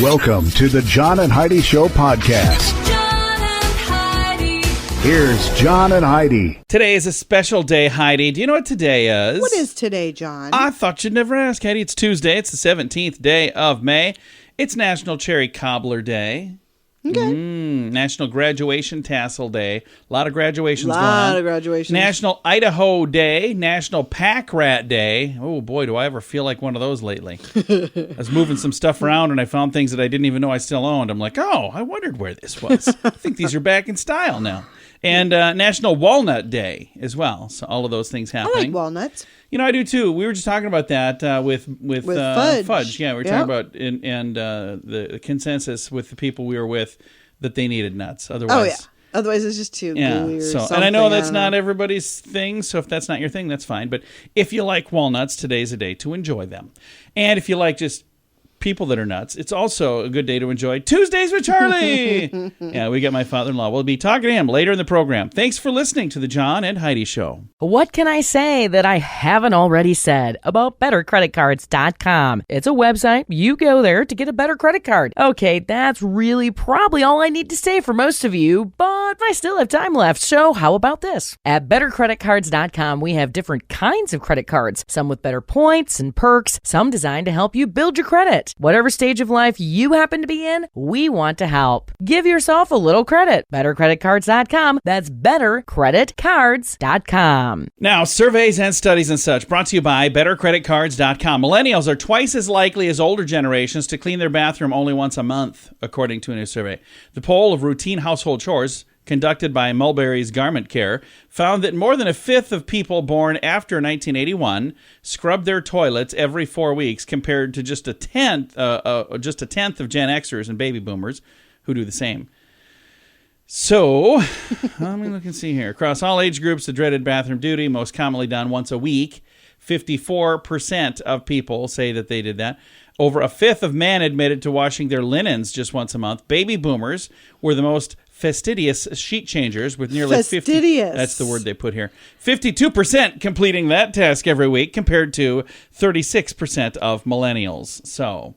Welcome to the John and Heidi Show podcast. John and Heidi. Here's John and Heidi. Today is a special day, Heidi. Do you know what today is? What is today, John? I thought you'd never ask, Heidi. It's Tuesday. It's the 17th day of May. It's National Cherry Cobbler Day. Okay. National Graduation Tassel Day. A lot of graduations going on. A lot of graduations. National Idaho Day. National Pack Rat Day. Oh, boy, do I ever feel like one of those lately. I was moving some stuff around, and I found things that I didn't even know I still owned. I'm like, oh, I wondered where this was. I think these are back in style now. And National Walnut Day as well. So all of those things happening. I like walnuts. You know, I do too. We were just talking about that with fudge. Yeah, we were talking about and the consensus with the people we were with that they needed nuts. Otherwise, Oh, yeah. Otherwise, it's just too gooey or something. And I know that's not everybody's thing, so if that's not your thing, that's fine. But if you like walnuts, today's a day to enjoy them. And if you like just people that are nuts, it's also a good day to enjoy Tuesdays with Charlie. Yeah, we got my father-in-law. We'll be talking to him later in the program. Thanks for listening to the John and Heidi Show. What can I say that I haven't already said about bettercreditcards.com? It's a website. You go there to get a better credit card. Okay, that's really probably all I need to say for most of you, but I still have time left, so how about this? At bettercreditcards.com, we have different kinds of credit cards, some with better points and perks, some designed to help you build your credit. Whatever stage of life you happen to be in, we want to help. Give yourself a little credit. BetterCreditCards.com. That's BetterCreditCards.com. Now, surveys and studies and such brought to you by BetterCreditCards.com. Millennials are twice as likely as older generations to clean their bathroom only once a month, according to a new survey. The poll of routine household chores conducted by Mulberry's Garment Care, found that more than a fifth of people born after 1981 scrub their toilets every 4 weeks, compared to just a tenth of Gen Xers and baby boomers who do the same. So, let me look and see here. Across all age groups, the dreaded bathroom duty, most commonly done once a week. 54% of people say that they did that. Over a fifth of men admitted to washing their linens just once a month. Baby boomers were the most fastidious sheet changers, with nearly fastidious. 50. That's the word they put here. 52% completing that task every week, compared to 36% of millennials. So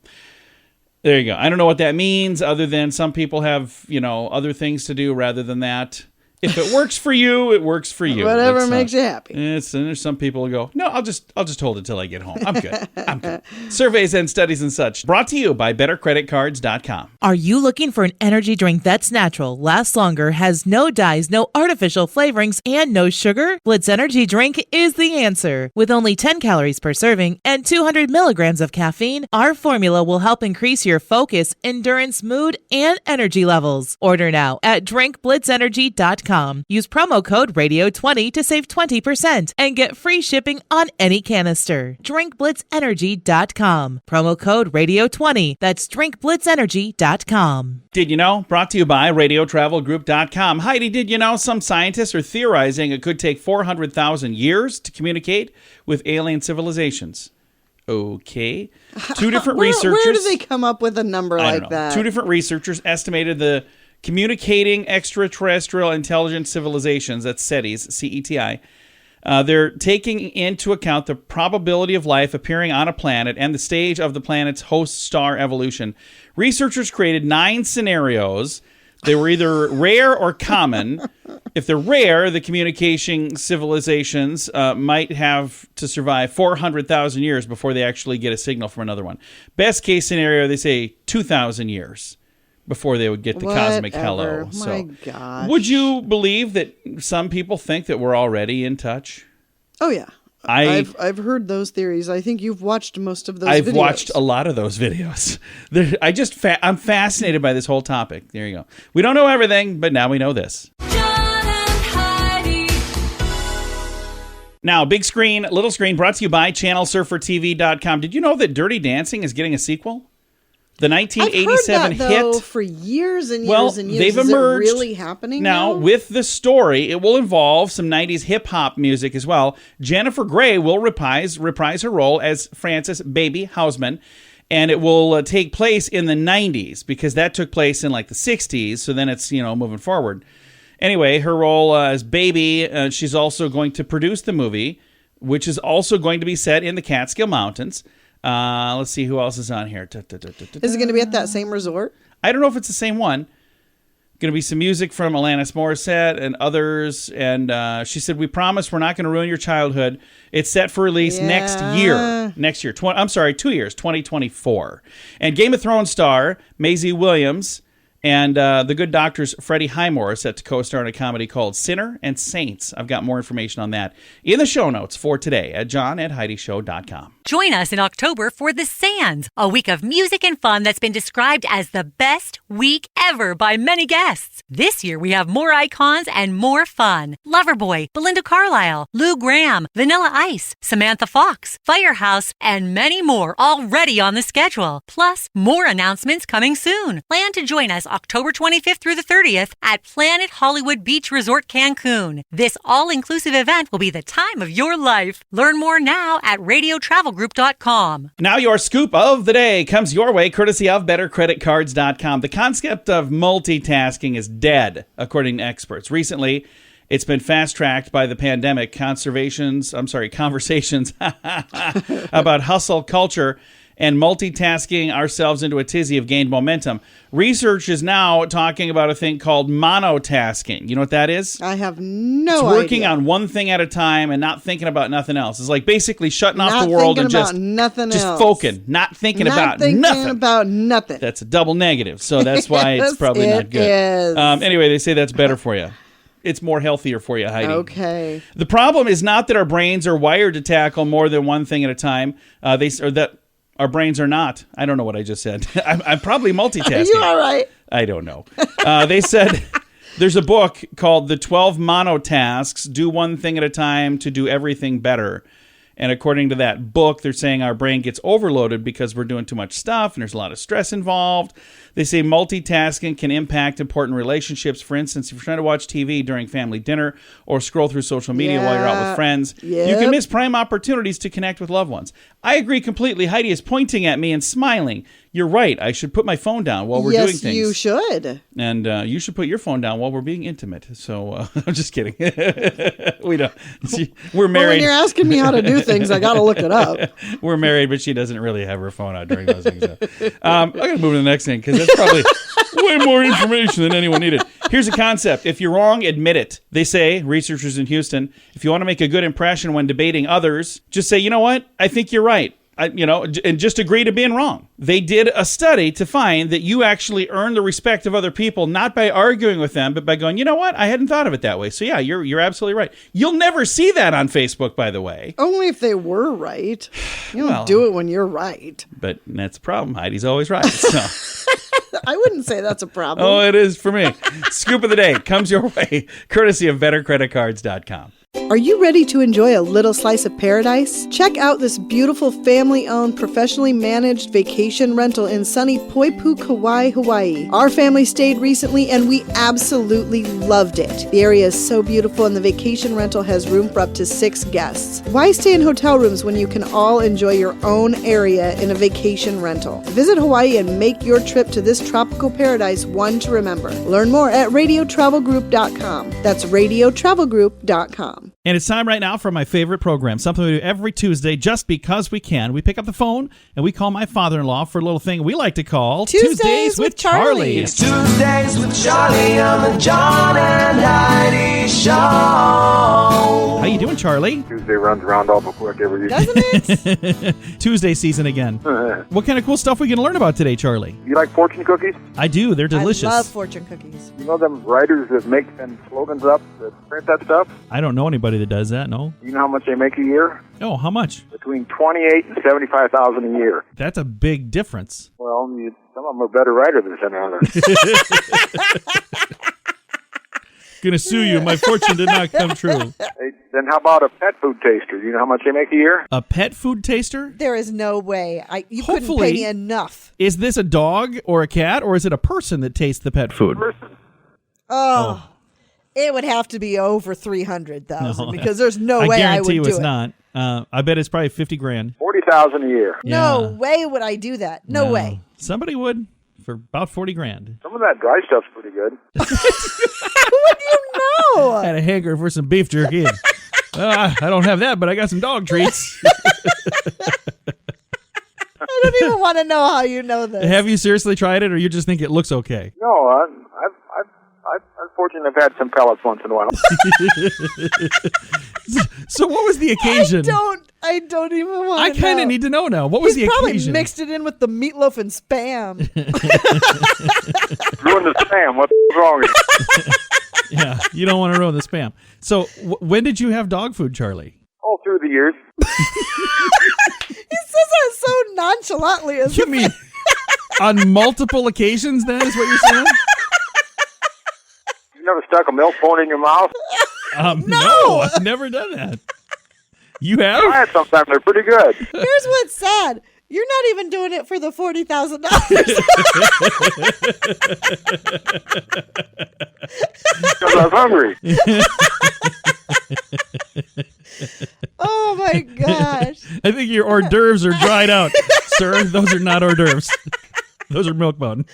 there you go. I don't know what that means, other than some people have, other things to do rather than that. If it works for you, it works for you. Whatever makes you happy. And there's some people who go, no, I'll just hold it till I get home. I'm good. I'm good. Surveys and studies and such brought to you by BetterCreditCards.com. Are you looking for an energy drink that's natural, lasts longer, has no dyes, no artificial flavorings, and no sugar? Blitz Energy Drink is the answer. With only 10 calories per serving and 200 milligrams of caffeine, our formula will help increase your focus, endurance, mood, and energy levels. Order now at drinkblitzenergy.com. Use promo code RADIO20 to save 20% and get free shipping on any canister. drinkblitzenergy.com. Promo code RADIO20. That's drinkblitzenergy.com. Did you know? Brought to you by RadioTravelGroup.com. Heidi, did you know some scientists are theorizing it could take 400,000 years to communicate with alien civilizations? Okay. Two different researchers. Where do they come up with a number like that? Two different researchers estimated the Communicating Extraterrestrial Intelligent Civilizations, that's CETIs, C-E-T-I. They're taking into account the probability of life appearing on a planet and the stage of the planet's host star evolution. Researchers created 9 scenarios. They were either rare or common. If they're rare, the communicating civilizations might have to survive 400,000 years before they actually get a signal from another one. Best case scenario, they say 2,000 years before they would get the cosmic hello. My gosh. Would you believe that some people think that we're already in touch? Oh, yeah. I've heard those theories. I think you've watched most of those videos. I've watched a lot of those videos. I'm fascinated by this whole topic. There you go. We don't know everything, but now we know this. John and Heidi. Now, big screen, little screen, brought to you by ChannelSurferTV.com. Did you know that Dirty Dancing is getting a sequel? The 1987 I've heard that, though, hit. For years and years and years. They've Is emerged. It really happening now? With the story, it will involve some 90s hip-hop music as well. Jennifer Grey will reprise her role as Frances Baby Houseman, and it will take place in the 90s, because that took place in like the 60s, so then it's, moving forward. Anyway, her role as Baby, she's also going to produce the movie, which is also going to be set in the Catskill Mountains. Let's see who else is on here. Is it going to be at that same resort? I don't know if it's the same one. Going to be some music from Alanis Morissette and others. And she said, we promise we're not going to ruin your childhood. It's set for release next year. 2 years, 2024. And Game of Thrones star Maisie Williams and The Good Doctor's Freddie Highmore are set to co-star in a comedy called Sinner and Saints. I've got more information on that in the show notes for today at johnandheidishow.com. Join us in October for The Sands, a week of music and fun that's been described as the best week ever by many guests. This year we have more icons and more fun. Loverboy, Belinda Carlisle, Lou Gramm, Vanilla Ice, Samantha Fox, Firehouse, and many more already on the schedule. Plus, more announcements coming soon. Plan to join us October 25th through the 30th at Planet Hollywood Beach Resort Cancun. This all-inclusive event will be the time of your life. Learn more now at radiotravelgroup.com. Now your scoop of the day comes your way courtesy of bettercreditcards.com. The concept of multitasking is dead, according to experts. Recently, it's been fast-tracked by the pandemic. Conversations about hustle culture and multitasking ourselves into a tizzy have gained momentum. Research is now talking about a thing called monotasking. You know what that is? I have no idea. It's working on one thing at a time and not thinking about nothing else. It's like basically shutting off the world and just focusing, not thinking about nothing. That's a double negative, so that's why it's probably not good. Anyway, they say that's better for you. It's more healthier for you, Heidi. Okay. The problem is not that our brains are wired to tackle more than one thing at a time. Our brains are not. I don't know what I just said. I'm probably multitasking. Are you all right? I don't know. They said there's a book called The 12 Monotasks, Do One Thing at a Time to Do Everything Better. And according to that book, they're saying our brain gets overloaded because we're doing too much stuff and there's a lot of stress involved. They say multitasking can impact important relationships. For instance, if you're trying to watch TV during family dinner or scroll through social media while you're out with friends, you can miss prime opportunities to connect with loved ones. I agree completely. Heidi is pointing at me and smiling. You're right. I should put my phone down while we're doing things. Yes, you should. And you should put your phone down while we're being intimate. So I'm just kidding. We don't. We're married. Well, when you're asking me how to do things, I got to look it up. We're married, but she doesn't really have her phone out during those things. I got to move to the next thing because that's probably way more information than anyone needed. Here's a concept. If you're wrong, admit it. They say, researchers in Houston, if you want to make a good impression when debating others, just say, you know what? I think you're right. And just agree to being wrong. They did a study to find that you actually earn the respect of other people, not by arguing with them, but by going, you know what? I hadn't thought of it that way. So yeah, you're absolutely right. You'll never see that on Facebook, by the way. Only if they were right. You don't do it when you're right. But that's the problem. Heidi's always right. So. I wouldn't say that's a problem. Oh, it is for me. Scoop of the day comes your way, courtesy of bettercreditcards.com. Are you ready to enjoy a little slice of paradise? Check out this beautiful family-owned, professionally managed vacation rental in sunny Poipu, Kauai, Hawaii. Our family stayed recently and we absolutely loved it. The area is so beautiful and the vacation rental has room for up to 6 guests. Why stay in hotel rooms when you can all enjoy your own area in a vacation rental? Visit Hawaii and make your trip to this tropical paradise one to remember. Learn more at radiotravelgroup.com. That's radiotravelgroup.com. And it's time right now for my favorite program, something we do every Tuesday just because we can. We pick up the phone and we call my father-in-law for a little thing we like to call Tuesdays with Charlie. It's Tuesdays with Charlie on the John and Heidi Show. How you doing, Charlie? Tuesday runs around awful quick every year. Doesn't it? Tuesday season again. What kind of cool stuff are we going to learn about today, Charlie? You like fortune cookies? I do. They're delicious. I love fortune cookies. You know them writers that make them slogans up that print that stuff? I don't know anybody that does that, no. You know how much they make a year? Oh, how much? Between $28,000 and $75,000 a year. That's a big difference. Well, some of them are better writers than some others. Gonna sue you. My fortune did not come true. Hey, then how about a pet food taster? You know how much they make a year? A pet food taster? There is no way. You couldn't Hopefully, pay me enough. Is this a dog or a cat, or is it a person that tastes the pet food? Person. Oh. It would have to be over 300,000 because there's no way I would do it. I guarantee it's not. I bet it's probably $50,000. $40,000 a year. No way would I do that. No way. Somebody would for about $40,000. Some of that dry stuff's pretty good. How would you know? I had a hankering for some beef jerky. I don't have that, but I got some dog treats. don't even want to know how you know this. Have you seriously tried it, or you just think it looks okay? No, I've unfortunately I've had some pellets once in a while. So what was the occasion? I don't even want I to kind of need to know now. What was the probably occasion? mixed it in with the meatloaf and Spam. Ruined the Spam. What's wrong with you? Yeah, you don't want to ruin the Spam. So when did you have dog food, Charlie? All through the years. He says that so nonchalantly. As You if mean on multiple occasions, then, is what you're saying? You never stuck a milk bone in your mouth? No, I've never done that. You have? Try it sometime. They're pretty good. Here's what's sad. You're not even doing it for the $40,000. Because I was hungry. Oh my gosh. I think your hors d'oeuvres are dried out, sir. Those are not hors d'oeuvres. Those are milk bone.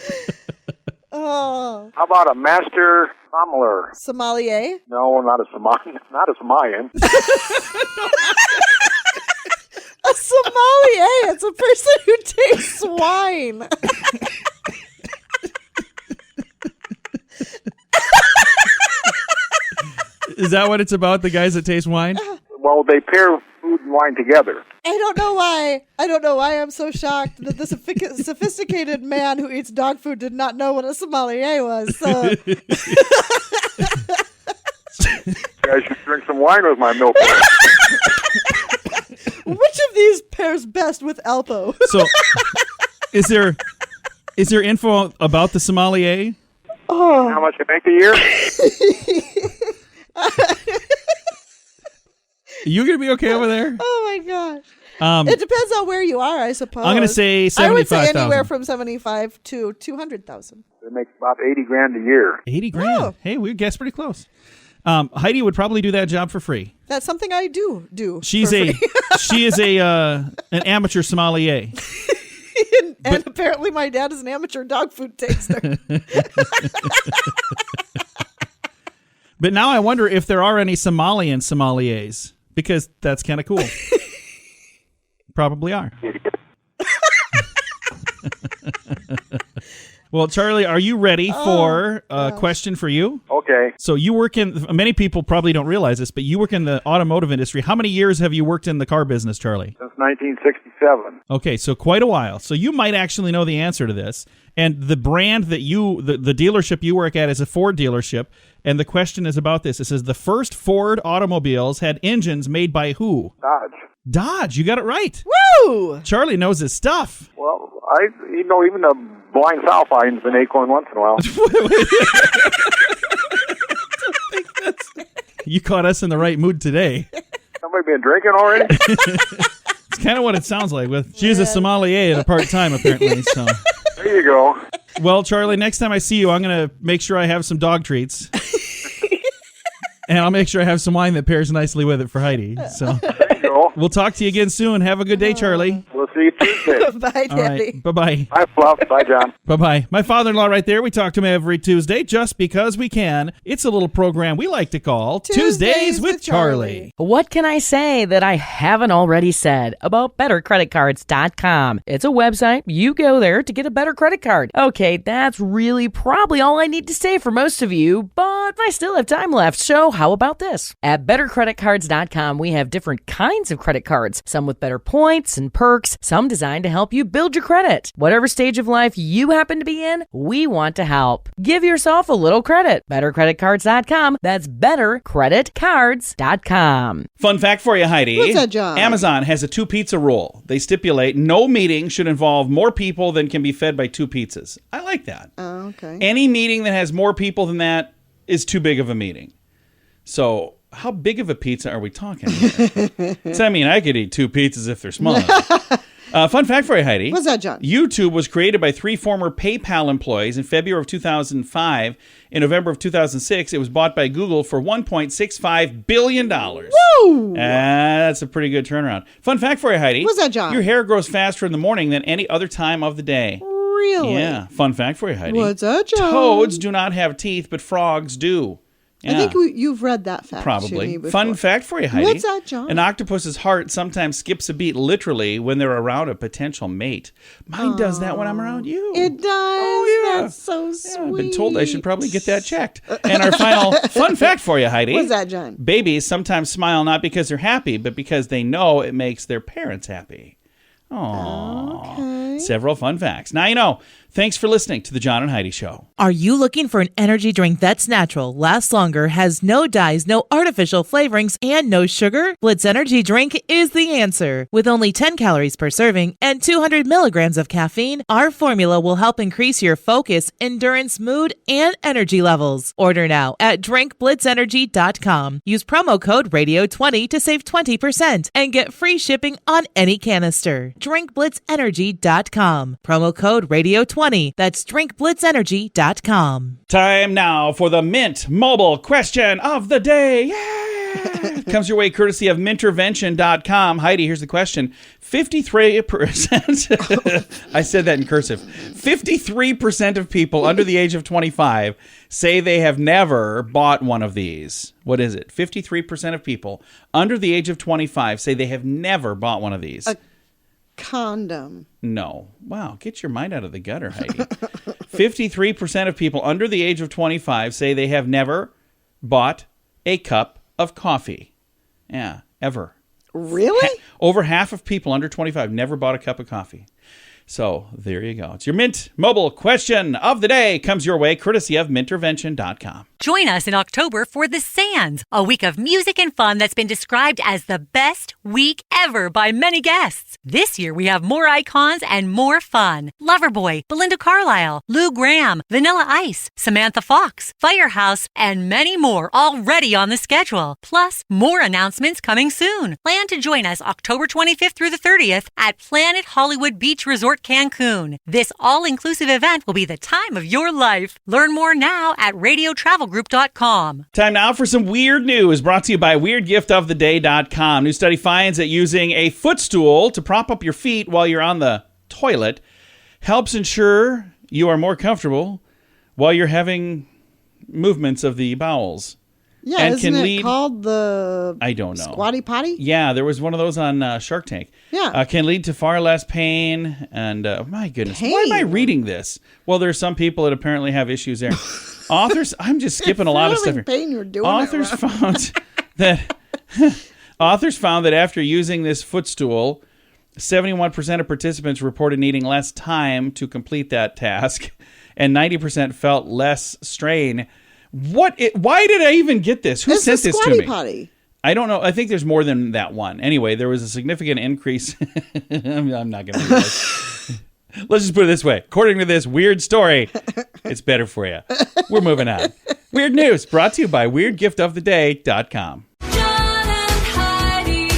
Oh. How about a master sommelier? Sommelier? No, not a Somalian. A sommelier. It's a person who tastes wine. Is that what it's about, the guys that taste wine? Well, they pair food and wine together. I don't know why I'm so shocked that this sophisticated man who eats dog food did not know what a sommelier was. So I should drink some wine with my milk. which of these pairs best with Alpo? So, is there info about the sommelier? How much you make a year? You gonna be okay over there? Oh my gosh. It depends on where you are, I suppose. I'm gonna say I would say 75,000. anywhere from 75 to 200,000. They make about 80 grand a year. 80 grand. Oh. Hey, we guessed pretty close. Heidi would probably do that job for free. That's something I do. She is an amateur sommelier. and apparently my dad is an amateur dog food taster. But now I wonder if there are any Somalian sommeliers, because that's kind of cool. Probably are. Well, Charlie, are you ready for a question for you? Okay. So you work in, many people probably don't realize this, but you work in the automotive industry. How many years have you worked in the car business, Charlie? Since 1967. Okay, so quite a while. So you might actually know the answer to this. And the brand that the dealership you work at is a Ford dealership. And the question is about this. It says the first Ford automobiles had engines made by who? Dodge. You got it right. Woo! Charlie knows his stuff. Well, even a blind sow finds an acorn once in a while. You caught us in the right mood today. Somebody been drinking already? It's kind of what it sounds like. She's a sommelier at a part-time, apparently. So There you go. Well, Charlie, next time I see you, I'm going to make sure I have some dog treats. And I'll make sure I have some wine that pairs nicely with it for Heidi. So There you go. we'll talk to you again soon. Have a good day, Charlie. We'll see you Tuesday. Bye, All Daddy. right. Bye-bye. Bye, Fluff. Bye, John. Bye-bye. My father-in-law right there. We talk to him every Tuesday just because we can. It's a little program we like to call Tuesdays with Charlie. What can I say that I haven't already said about bettercreditcards.com? It's a website. You go there to get a better credit card. Okay, that's really probably all I need to say for most of you, but I still have time left, so how about this? At bettercreditcards.com, we have different kinds of credit cards, some with better points and perks, some designed to help you build your credit. Whatever stage of life you happen to be in, we want to help. Give yourself a little credit. Bettercreditcards.com. That's bettercreditcards.com. Fun fact for you, Heidi. What's that, John? Amazon has a 2-pizza rule. They stipulate no meeting should involve more people than can be fed by 2 pizzas. I like that. Oh, okay. Any meeting that has more people than that is too big of a meeting. So how big of a pizza are we talking here? So, I mean, I could eat 2 pizzas if they're small enough. Fun fact for you, Heidi. What's that, John? YouTube was created by 3 former PayPal employees in February of 2005. In November of 2006, it was bought by Google for $1.65 billion. Woo! That's a pretty good turnaround. Fun fact for you, Heidi. What's that, John? Your hair grows faster in the morning than any other time of the day. Really? Yeah. Fun fact for you, Heidi. What's that, John? Toads do not have teeth, but frogs do. I think you've read that fact. To me Probably. before. Fun fact for you, Heidi. What's that, John? An octopus's heart sometimes skips a beat literally when they're around a potential mate. Mine does that when I'm around you. It does. Oh, yeah. That's so sweet. Yeah, I've been told I should probably get that checked. And our final fun fact for you, Heidi. What's that, John? Babies sometimes smile not because they're happy, but because they know it makes their parents happy. Aww. Okay. Several fun facts. Now you know. Thanks for listening to The John and Heidi Show. Are you looking for an energy drink that's natural, lasts longer, has no dyes, no artificial flavorings, and no sugar? Blitz Energy Drink is the answer. With only 10 calories per serving and 200 milligrams of caffeine, our formula will help increase your focus, endurance, mood, and energy levels. Order now at drinkblitzenergy.com. Use promo code RADIO20 to save 20% and get free shipping on any canister. drinkblitzenergy.com. Promo code RADIO20. That's drinkblitzenergy.com. Time now for the Mint Mobile question of the day. Yeah! Comes your way courtesy of mintervention.com. Heidi, here's the question. 53%, I said that in cursive. 53% of people under the age of 25 say they have never bought one of these. What is it? 53% of people under the age of 25 say they have never bought one of these. Condom. No. Wow, get your mind out of the gutter, Heidi. 53% of people under the age of 25 say they have never bought a cup of coffee. Yeah, ever. Really? Over half of people under 25 never bought a cup of coffee. So there you go. It's your Mint Mobile question of the day. Comes your way courtesy of mintervention.com. Join us in October for The Sands, a week of music and fun that's been described as the best week ever by many guests. This year, we have more icons and more fun. Loverboy, Belinda Carlisle, Lou Gramm, Vanilla Ice, Samantha Fox, Firehouse, and many more already on the schedule. Plus, more announcements coming soon. Plan to join us October 25th through the 30th at Planet Hollywood Beach Resort Cancun. This all-inclusive event will be the time of your life. Learn more now at radiotravelgroup.com. Time now for some weird news brought to you by weirdgiftoftheday.com. New study finds that using a footstool to prop up your feet while you're on the toilet helps ensure you are more comfortable while you're having movements of the bowels. Yeah, and isn't can it lead, called the I don't know. Squatty Potty? Yeah, there was one of those on Shark Tank. Yeah. Can lead to far less pain. And my goodness, Pain? why am I reading this? Well, there's some people that apparently have issues there. Authors, I'm just skipping a lot of stuff here. Pain you're doing Authors it wrong. found that authors found that after using this footstool, 71% of participants reported needing less time to complete that task, and 90% felt less strain. Why did I even get this? Who It's sent the this to Squatty me? Potty. I don't know. I think there's more than that one. Anyway, there was a significant increase. I'm not going to do this. Let's just put it this way. According to this weird story, it's better for you. We're moving on. Weird news brought to you by weirdgiftoftheday.com. John and Heidi.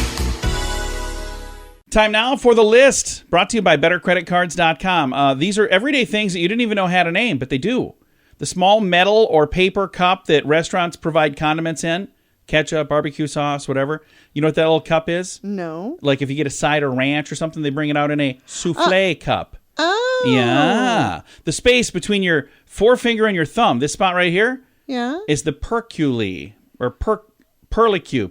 Time now for the list brought to you by bettercreditcards.com. These are everyday things that you didn't even know had a name, but they do. The small metal or paper cup that restaurants provide condiments in, ketchup, barbecue sauce, whatever. You know what that little cup is? No. Like if you get a side of ranch or something, they bring it out in a souffle cup. Oh. Yeah. The space between your forefinger and your thumb, this spot right here, Yeah. is the percule, or perlicue, Perlicue,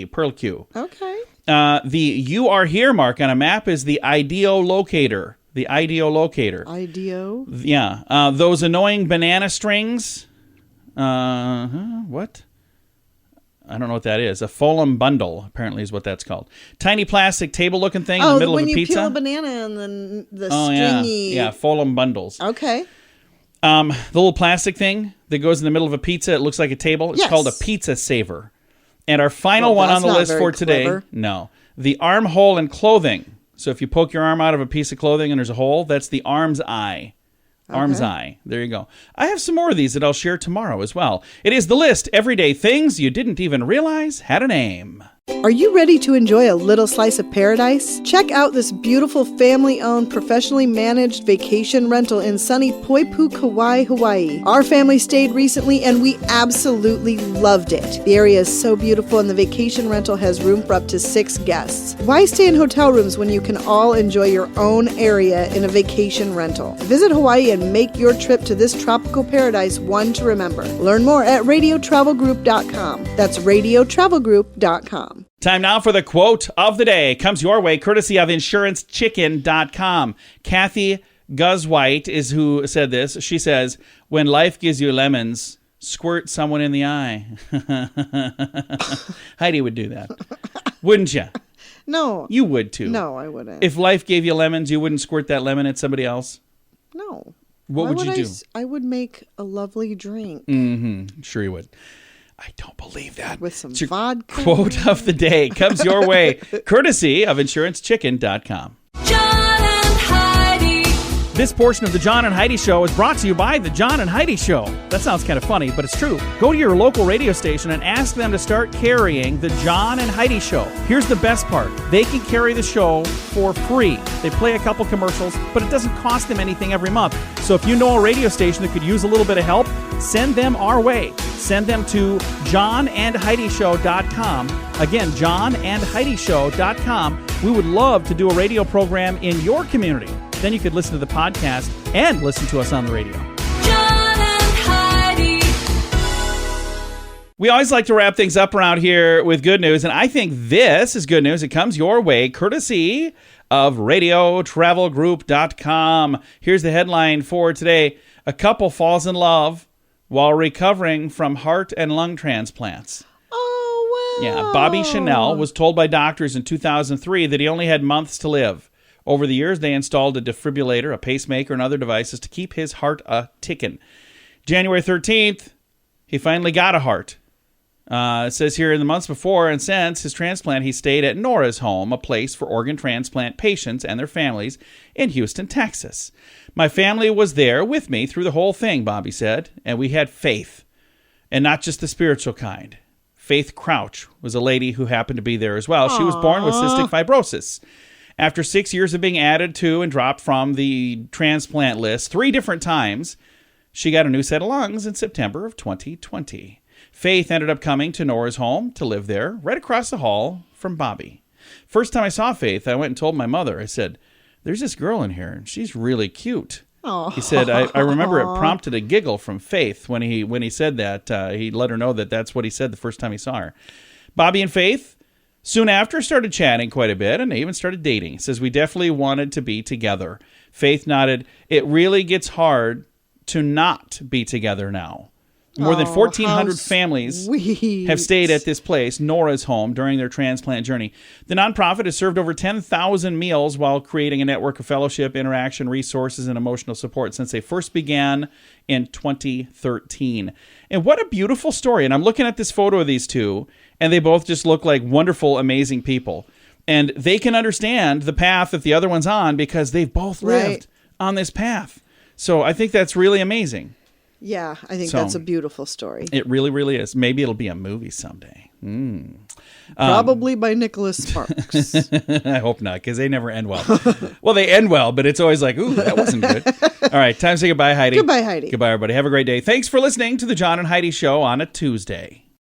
perlicue. Okay. The You Are Here mark on a map is the ideolocator. The ideolocator. IDO. Yeah. Those annoying banana strings. What? I don't know what that is. A Fulham bundle, apparently, is what that's called. Tiny plastic table-looking thing in the middle of a when you pizza. peel a banana and then the Oh, stringy. yeah. Fulham bundles. Okay. The little plastic thing that goes in the middle of a pizza, it looks like a table. It's Yes. called a pizza saver. And our final Well, one on that's the not list very for today, clever. no. The armhole in clothing. So if you poke your arm out of a piece of clothing and there's a hole, that's the arm's eye. Arm's eye. There you go. I have some more of these that I'll share tomorrow as well. It is the list. Everyday things you didn't even realize had a name. Are you ready to enjoy a little slice of paradise? Check out this beautiful family-owned, professionally managed vacation rental in sunny Poipu, Kauai, Hawaii. Our family stayed recently and we absolutely loved it. The area is so beautiful and the vacation rental has room for up to 6 guests. Why stay in hotel rooms when you can all enjoy your own area in a vacation rental? Visit Hawaii and make your trip to this tropical paradise one to remember. Learn more at radiotravelgroup.com. That's radiotravelgroup.com. Time now for the quote of the day. Comes your way courtesy of insurancechicken.com. Kathy Guzwhite is who said this. She says, when life gives you lemons, squirt someone in the eye. Heidi would do that. Wouldn't you? No. You would too. No, I wouldn't. If life gave you lemons, you wouldn't squirt that lemon at somebody else? No. What would you do? I would make a lovely drink. Mm-hmm. Sure you would. I don't believe that. With some It's your vodka. Quote of the day comes your way courtesy of insurancechicken.com. John and Heidi. This portion of the John and Heidi Show is brought to you by the John and Heidi Show. That sounds kind of funny, but it's true. Go to your local radio station and ask them to start carrying the John and Heidi Show. Here's the best part. They can carry the show for free. They play a couple commercials, but it doesn't cost them anything every month. So if you know a radio station that could use a little bit of help, send them our way. Send them to johnandheidishow.com. Again, johnandheidishow.com. We would love to do a radio program in your community. Then you could listen to the podcast and listen to us on the radio. John and Heidi. We always like to wrap things up around here with good news, and I think this is good news. It comes your way courtesy of radiotravelgroup.com. Here's the headline for today. A couple falls in love while recovering from heart and lung transplants. Oh, wow. Yeah, Bobby Chanel was told by doctors in 2003 that he only had months to live. Over the years, they installed a defibrillator, a pacemaker, and other devices to keep his heart a-ticking. January 13th, he finally got a heart. It says here in the months before and since his transplant, he stayed at Nora's home, a place for organ transplant patients and their families in Houston, Texas. My family was there with me through the whole thing, Bobby said, and we had faith, and not just the spiritual kind. Faith Crouch was a lady who happened to be there as well. She was born with cystic fibrosis. After 6 years of being added to and dropped from the transplant list 3 different times, she got a new set of lungs in September of 2020. Faith ended up coming to Nora's home to live there, right across the hall from Bobby. First time I saw Faith, I went and told my mother. I said, there's this girl in here, and she's really cute. He said, I remember it prompted a giggle from Faith when he said that. He let her know that that's what he said the first time he saw her. Bobby and Faith soon after started chatting quite a bit, and they even started dating. He says, we definitely wanted to be together. Faith nodded, it really gets hard to not be together now. More than 1,400 families have stayed at this place, Nora's home, during their transplant journey. The nonprofit has served over 10,000 meals while creating a network of fellowship, interaction, resources, and emotional support since they first began in 2013. And what a beautiful story. And I'm looking at this photo of these two, and they both just look like wonderful, amazing people. And they can understand the path that the other one's on because they've both lived on this path. So I think that's really amazing. Yeah, I think that's a beautiful story. It really, really is. Maybe it'll be a movie someday. Probably by Nicholas Sparks. I hope not, because they never end well. Well, they end well, but it's always like, ooh, that wasn't good. All right, time to say goodbye, Heidi. Goodbye, Heidi. Goodbye, everybody. Have a great day. Thanks for listening to the John and Heidi Show on a Tuesday.